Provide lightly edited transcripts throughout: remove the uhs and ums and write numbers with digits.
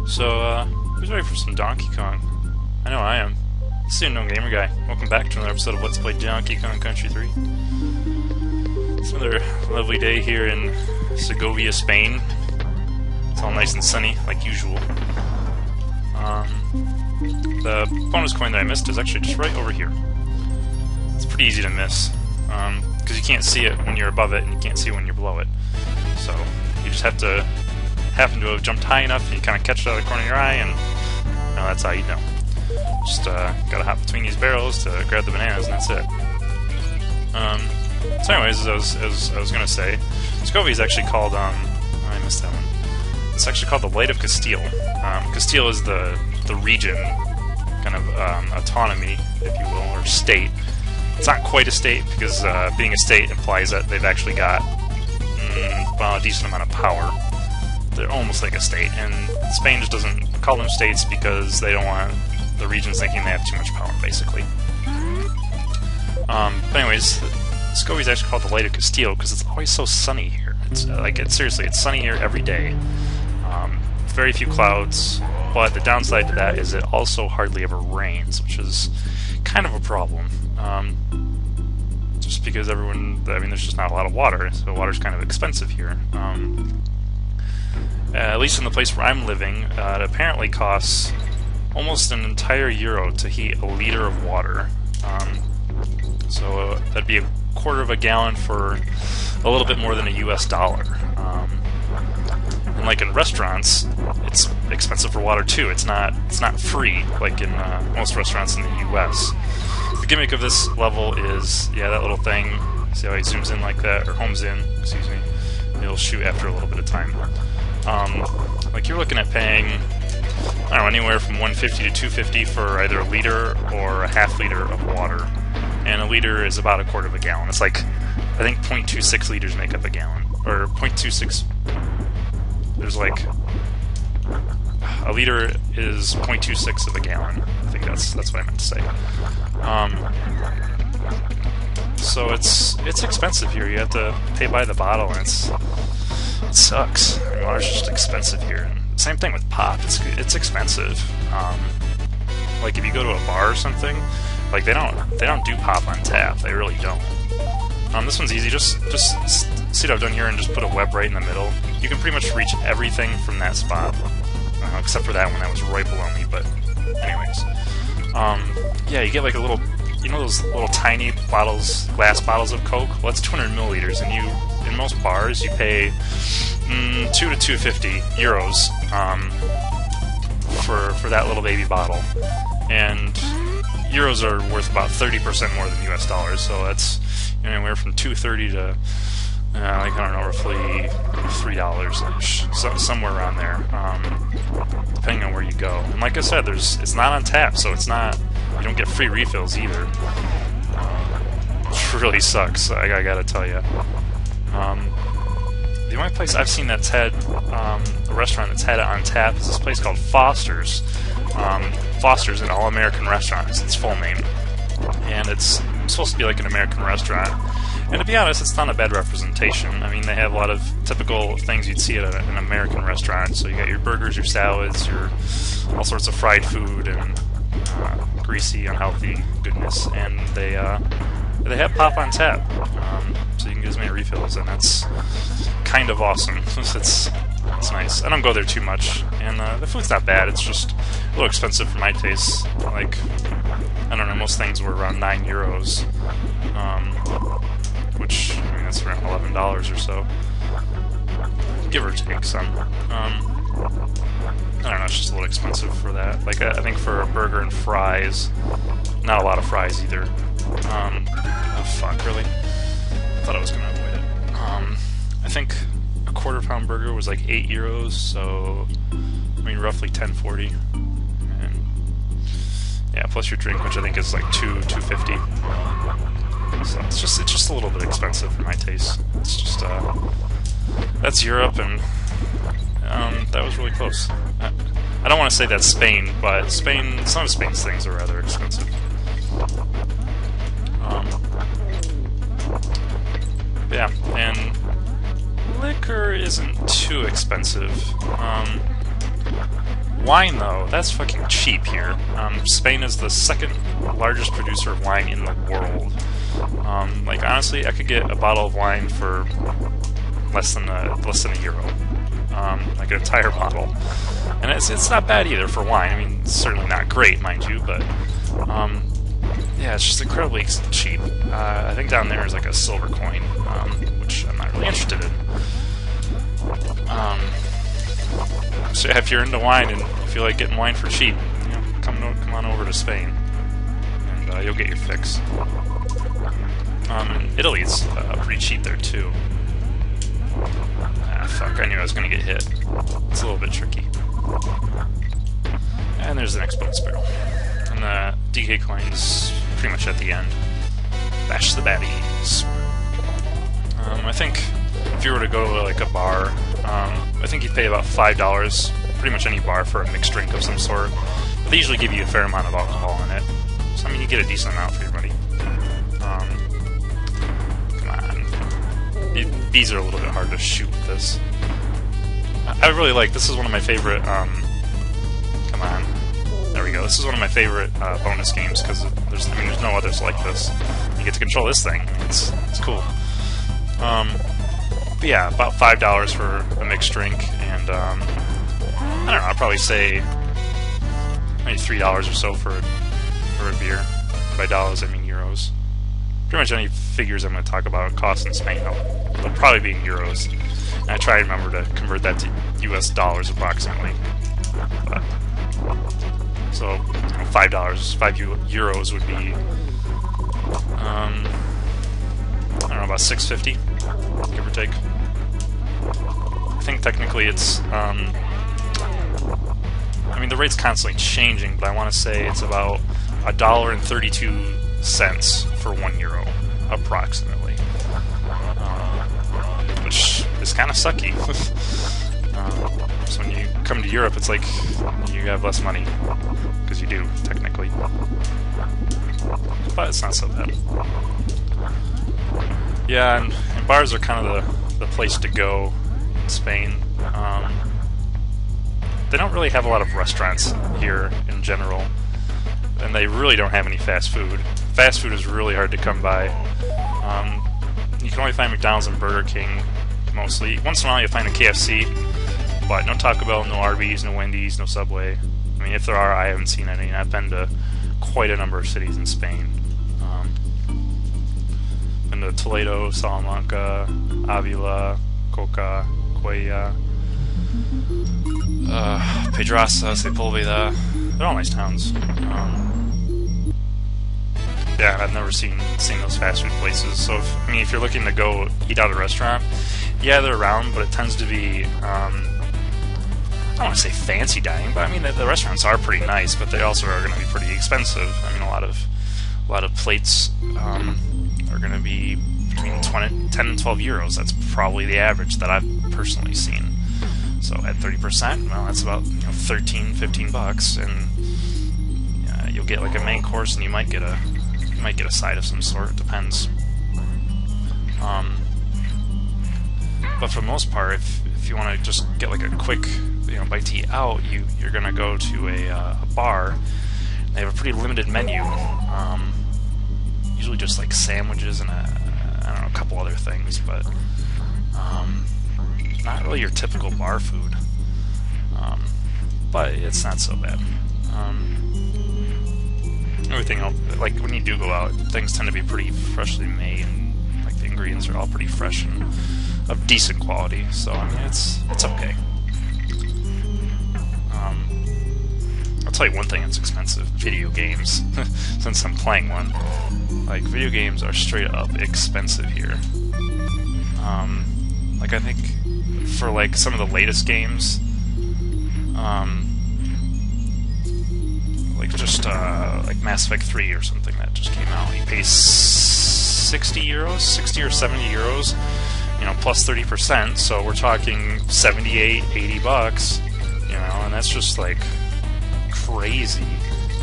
So, who's ready for some Donkey Kong? I know I am. This is the Unknown Gamer Guy. Welcome back to another episode of Let's Play Donkey Kong Country 3. It's another lovely day here in Segovia, Spain. It's all nice and sunny, like usual. The bonus coin that I missed is actually just right over here. It's pretty easy to miss, because you can't see it when you're above it, and you can't see it when you're below it. So, you just have to happen to have jumped high enough, and you kind of catch it out of the corner of your eye, and that's how you know. Just gotta hop between these barrels to grab the bananas, and that's it. So anyways, as I was gonna say, Segovia is actually called, I missed that one. It's actually called the Light of Castile. Castile is the region, kind of autonomy, if you will, or state. It's not quite a state, because being a state implies that they've actually got, well, a decent amount of power. They're almost like a state, and Spain just doesn't call them states because they don't want the regions thinking they have too much power, basically. But anyways, Segovia is actually called the Light of Castile because it's always so sunny here. It's seriously, it's sunny here every day. Very few clouds, but the downside to that is it also hardly ever rains, which is kind of a problem. Just because there's just not a lot of water, so water's kind of expensive here. At least in the place where I'm living, it apparently costs almost an entire euro to heat a liter of water. So that'd be a quarter of a gallon for a little bit more than a US dollar. And like in restaurants, it's expensive for water too. It's not free like in most restaurants in the US. The gimmick of this level is, yeah, that little thing. See how he zooms in like that, or homes in, excuse me. It'll shoot after a little bit of time. Like you're looking at paying, I don't know, anywhere from $1.50 to $2.50 for either a liter or a half liter of water. And a liter is about a quarter of a gallon. It's like, I think 0.26 liters make up a gallon. Or 0.26, there's like, a liter is 0.26 of a gallon. I think that's what I meant to say. So it's expensive here. You have to pay by the bottle, and it sucks. I mean, water's just expensive here. And same thing with pop. It's expensive. Like if you go to a bar or something, like they don't do pop on tap. They really don't. This one's easy. Just see what I've done here and just put a web right in the middle. You can pretty much reach everything from that spot, except for that one that was right below me. But anyways, yeah, you get like a little, you know, those little tiny bottles, glass bottles of Coke. Well, that's 200 milliliters, and in most bars you pay €2 to €2.50 for that little baby bottle, and euros are worth about 30% more than US dollars. So that's anywhere from $2.30 to like, I don't know, roughly $3-ish, so somewhere around there, depending on where you go. And like I said, it's not on tap, so you don't get free refills either. Which really sucks, I gotta tell you. The only place I've seen that's had a restaurant that's had it on tap is this place called Foster's. Foster's, an all-American restaurant, is its full name. And it's supposed to be like an American restaurant. And to be honest, it's not a bad representation. I mean, they have a lot of typical things you'd see at an American restaurant. So you got your burgers, your salads, your all sorts of fried food, and greasy, unhealthy goodness. And they have pop on tap, so you can get as many refills, and that's kind of awesome. It's nice. I don't go there too much, and the food's not bad. It's just a little expensive for my taste. Like, I don't know, most things were around €9, which, I mean, that's around $11 or so, give or take some. I don't know, it's just a little expensive for that. Like, I think for a burger and fries, not a lot of fries either. Oh fuck, really? I thought I was gonna avoid it. I think a quarter-pound burger was like €8, so, I mean, roughly $10.40. And, yeah, plus your drink, which I think is like $2.50. So it's just a little bit expensive for my taste. It's just, that's Europe, and that was really close. I don't want to say that's Spain, but some of Spain's things are rather expensive. Yeah, and liquor isn't too expensive. Wine, though, that's fucking cheap here. Spain is the second largest producer of wine in the world. Like, honestly, I could get a bottle of wine for less than a euro. Like an entire bottle. And it's not bad either for wine. I mean, it's certainly not great, mind you, but yeah, it's just incredibly cheap. I think down there is like a silver coin, which I'm not really interested in. So yeah, if you're into wine and you feel like getting wine for cheap, you know, come on over to Spain, and you'll get your fix. And Italy's pretty cheap there too. Ah, fuck! I knew I was gonna get hit. It's a little bit tricky. And there's the next bonus barrel. And the DK coin's pretty much at the end. Bash the baddies. I think if you were to go to like a bar, I think you'd pay about $5, pretty much any bar, for a mixed drink of some sort. But they usually give you a fair amount of alcohol in it. So I mean, you get a decent amount for your money. Come on. Bees are a little bit hard to shoot with this. I really like, this is one of my favorite, come on. There we go. This is one of my favorite bonus games, because there's no others like this. You get to control this thing. It's cool. But yeah, about $5 for a mixed drink, and I don't know, I'd probably say maybe $3 or so for a beer. By dollars, I mean euros. Pretty much any figures I'm going to talk about cost in Spain, they'll probably be in euros. And I try to remember to convert that to US dollars approximately. But, so, $5, 5 euros would be, I don't know, about $6.50, give or take. I think technically it's, I mean, the rate's constantly changing, but I want to say it's about $1.32 for 1 euro, approximately. Which is kind of sucky. So when you come to Europe, it's like you have less money, because you do, technically. But it's not so bad. Yeah, and bars are kind of the place to go in Spain. They don't really have a lot of restaurants here in general, and they really don't have any fast food. Fast food is really hard to come by. You can only find McDonald's and Burger King, mostly. Once in a while you'll find a KFC, but no Taco Bell, no Arby's, no Wendy's, no Subway. I mean, if there are, I haven't seen any. I've been to quite a number of cities in Spain. Been to Toledo, Salamanca, Avila, Coca, Cuellar, Pedraza, Sepulveda. They're all nice towns. Yeah, I've never seen those fast food places. So, if you're looking to go eat out at a restaurant, yeah, they're around, but it tends to be, I don't want to say fancy dining, but I mean, the restaurants are pretty nice, but they also are going to be pretty expensive. I mean, a lot of plates are going to be between 10 and 12 euros. That's probably the average that I've personally seen. So at 30%, well, that's about 13, 15 bucks, and you'll get like a main course, and you might get a side of some sort. It depends. But for the most part, if you want to just get like a quick bite to eat out, you're gonna go to a bar. They have a pretty limited menu. Usually just like sandwiches and I don't know, a couple other things, but not really your typical bar food. But it's not so bad. Everything else, like when you do go out, things tend to be pretty freshly made, and like the ingredients are all pretty fresh and of decent quality. So I mean, it's okay. I'll tell you one thing that's expensive: video games. Since I'm playing one, like video games are straight up expensive here. Like I think for like some of the latest games, like just like Mass Effect 3 or something that just came out, you pay 60 euros, 60 or 70 euros, plus 30%. So we're talking 78, 80 bucks, and that's just like crazy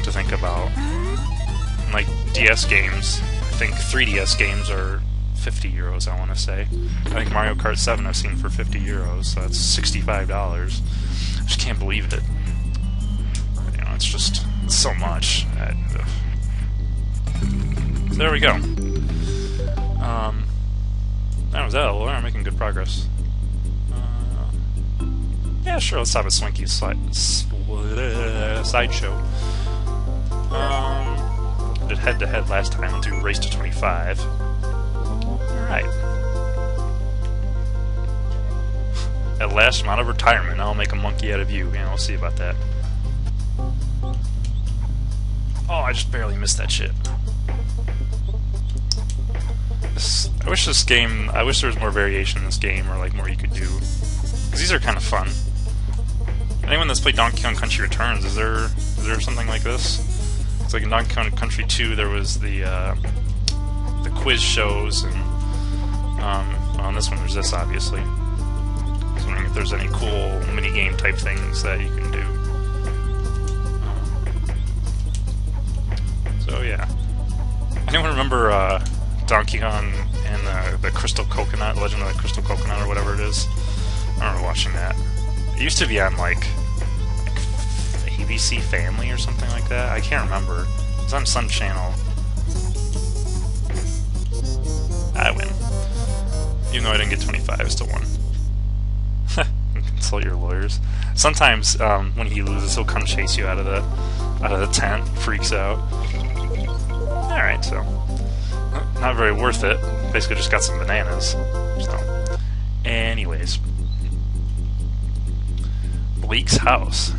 to think about. And like DS games, I think 3DS games are 50 euros, I want to say. I think Mario Kart 7 I've seen for 50 euros, so that's $65. I just can't believe it. it's just so much. So there we go. That was that. We're making good progress. Yeah, sure, let's have a Swinky sideshow. Did head-to-head last time. We'll do race to 25. Alright. At last, I'm out of retirement. I'll make a monkey out of you. Yeah, we'll see about that. Oh, I just barely missed that shit. I wish there was more variation in this game, or like more you could do. Because these are kind of fun. Anyone that's played Donkey Kong Country Returns, is there something like this? It's like in Donkey Kong Country 2, there was the quiz shows, and well, on this one there's this, obviously. I was wondering if there's any cool mini-game type things that you can do. So yeah. Anyone remember Donkey Kong and the Crystal Coconut, Legend of the Crystal Coconut, or whatever it is? I remember watching that. It used to be on like ABC Family or something like that. I can't remember. It was on some channel. I win. Even though I didn't get 25, I still won. Consult your lawyers. Sometimes when he loses, he'll come chase you out of the tent. Freaks out. All right, so not very worth it. Basically, just got some bananas. So, anyways, Bleak's house.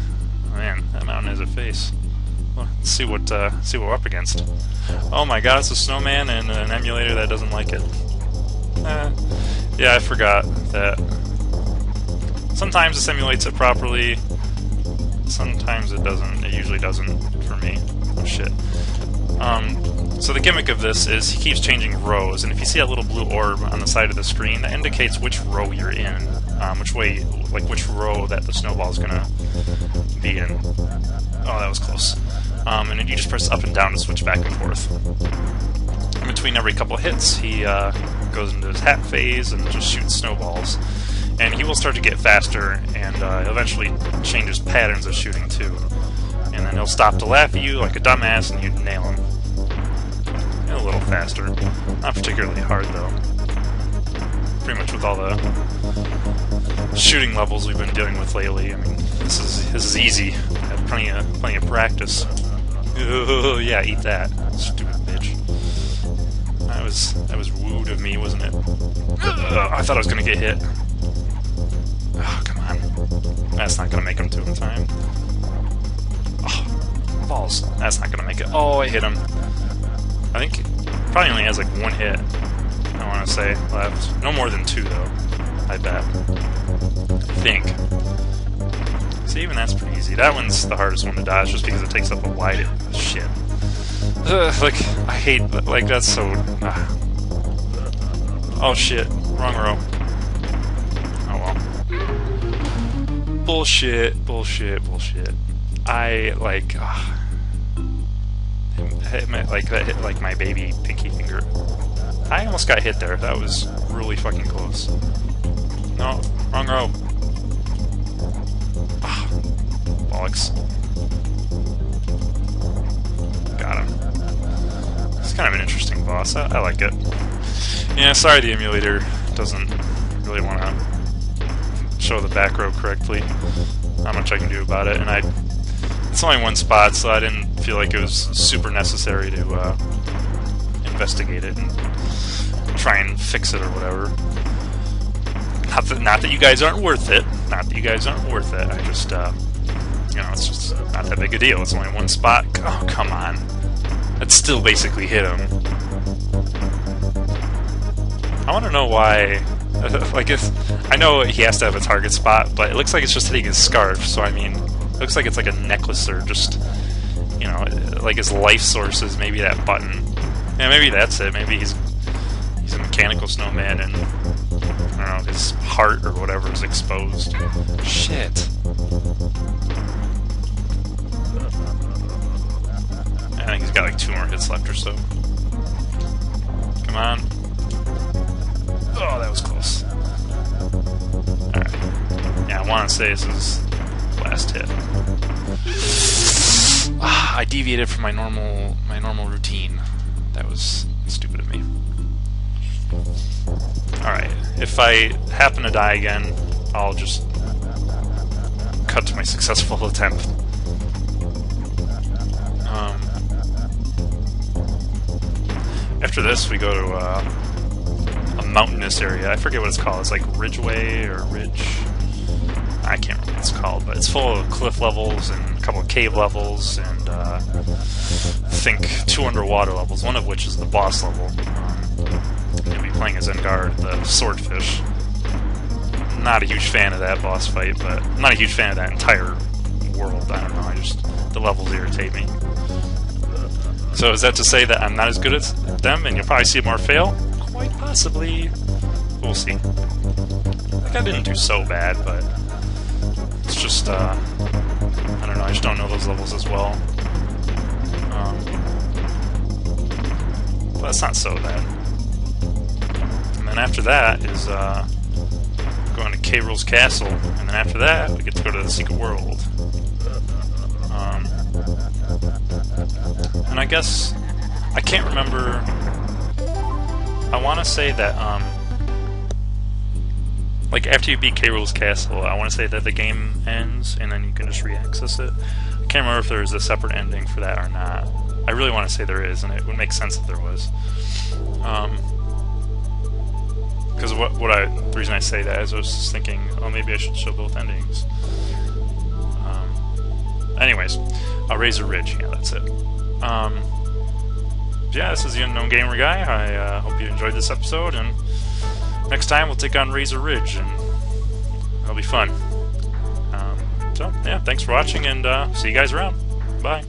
Oh, man, that mountain has a face. Well, let's see what we're up against. Oh my God, it's a snowman and an emulator that doesn't like it. Yeah, I forgot that. Sometimes it simulates it properly. Sometimes it doesn't. It usually doesn't for me. Oh shit. So the gimmick of this is he keeps changing rows, and if you see that little blue orb on the side of the screen, that indicates which row you're in, which way, like which row that the snowball is gonna be in. Oh, that was close. And then you just press up and down to switch back and forth. In between every couple hits, he goes into his hat phase and just shoots snowballs. And he will start to get faster, and eventually changes patterns of shooting too. And then he'll stop to laugh at you like a dumbass, and you nail him. A little faster. Not particularly hard, though. Pretty much with all the shooting levels we've been dealing with lately. I mean, this is easy. I have plenty of practice. Oh, yeah, eat that, stupid bitch. That was rude of me, wasn't it? I thought I was gonna get hit. Oh, come on. That's not gonna make him two in time. Oh, balls. That's not gonna make it. Oh, I hit him. I think he probably only has like one hit, I want to say, left. No more than two, though, I bet. I think. See, even that's pretty easy. That one's the hardest one to dodge just because it takes up a wide shit. Like, I hate, like, that's so... Oh, shit. Wrong row. Oh, well. Bullshit, bullshit, bullshit. I, like... that hit like my baby pinky finger. I almost got hit there. That was really fucking close. No, wrong row. Ah, bollocks. Got him. It's kind of an interesting boss. I like it. Yeah, sorry the emulator doesn't really want to show the back row correctly. Not much I can do about it, and it's only one spot, so I didn't feel like it was super necessary to investigate it and try and fix it or whatever. Not that you guys aren't worth it. Not that you guys aren't worth it. I just, you know, it's just not that big a deal. It's only one spot. Oh, come on. That still basically hit him. I want to know why... like, I know he has to have a target spot, but it looks like it's just hitting his scarf, so I mean... It looks like it's like a necklace or just, you know, like his life source is maybe that button. Yeah, maybe that's it. Maybe he's a mechanical snowman and, I don't know, his heart or whatever is exposed. Shit. I think he's got like 2 more hits left or so. Come on. Oh, that was close. Alright. Yeah, I want to say this is last hit. deviated from my normal routine. That was stupid of me. Alright, if I happen to die again, I'll just cut to my successful attempt. After this, we go to a mountainous area. I forget what it's called. It's like Ridgeway or Ridge. I can't remember what it's called, but it's full of cliff levels and a couple of cave levels and I think 2 underwater levels, one of which is the boss level. You'll be playing as Engard, the swordfish. Not a huge fan of that boss fight, but I'm not a huge fan of that entire world. I don't know, the levels irritate me. So is that to say that I'm not as good at them and you'll probably see more fail? Quite possibly. We'll see. Like, I didn't do so bad, but it's just, I don't know, I just don't know those levels as well. But it's not so bad. And then after that is, going to K-Rool's castle, and then after that, we get to go to the secret world. And I guess, I can't remember, I want to say that, like, after you beat K-Rool's castle, I want to say that the game ends, and then you can just re-access it. I can't remember if there's a separate ending for that or not. I really want to say there is, and it would make sense if there was. Because the reason I say that is I was just thinking, oh, maybe I should show both endings. Anyways, Razor Ridge, yeah, that's it. Yeah, this is the Unknown Gamer Guy. I hope you enjoyed this episode, and next time we'll take on Razor Ridge, and it'll be fun. So, yeah, thanks for watching, and see you guys around. Bye.